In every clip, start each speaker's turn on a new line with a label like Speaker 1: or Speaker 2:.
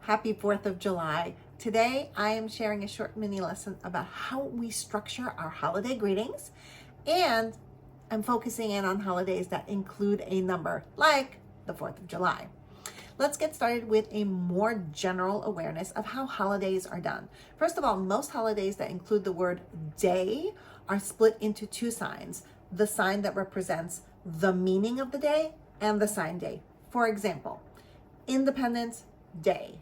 Speaker 1: Happy 4th of July. Today, I am sharing a short mini lesson about how we structure our holiday greetings, and I'm focusing in on holidays that include a number, like the 4th of July. Let's get started with a more general awareness of how holidays are done. First of all, most holidays that include the word day are split into two signs: the sign that represents the meaning of the day and the sign day. For example, Independence Day,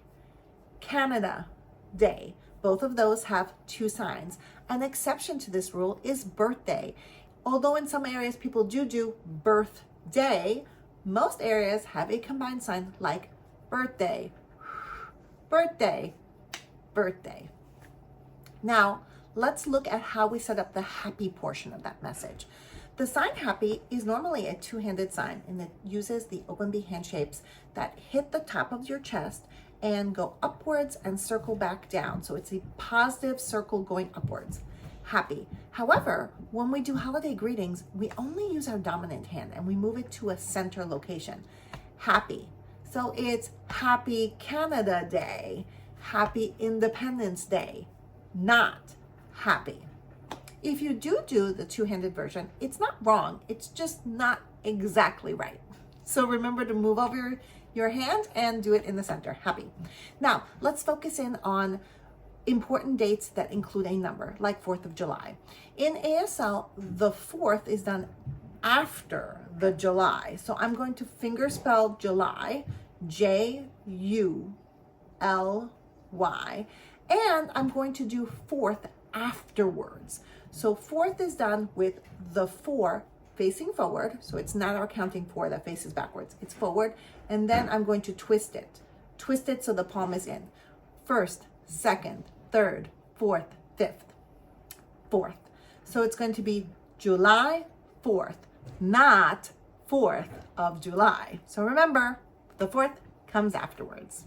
Speaker 1: Canada Day. Both of those have two signs. An exception to this rule is birthday. Although in some areas people do birthday, most areas have a combined sign like birthday, birthday, birthday. Now, let's look at how we set up the happy portion of that message. The sign happy is normally a two-handed sign, and it uses the open B hand shapes that hit the top of your chest and go upwards and circle back down. So it's a positive circle going upwards. Happy. However, when we do holiday greetings, we only use our dominant hand and we move it to a center location. Happy. So it's Happy Canada Day, Happy Independence Day, not happy. If you do the two-handed version, it's not wrong. It's just not exactly right. So remember to move over your hand and do it in the center. Happy. Now, let's focus in on important dates that include a number, like 4th of July. In ASL, the 4th is done after the July. So I'm going to fingerspell July, July, and I'm going to do 4th afterwards. So 4th is done with the 4 facing forward. So it's not our counting 4 that faces backwards. It's forward. And then I'm going to twist it. Twist it so the palm is in. 1st, 2nd, 3rd, 4th, 5th, 4th. So it's going to be July 4th, not 4th of July. So remember, the 4th comes afterwards.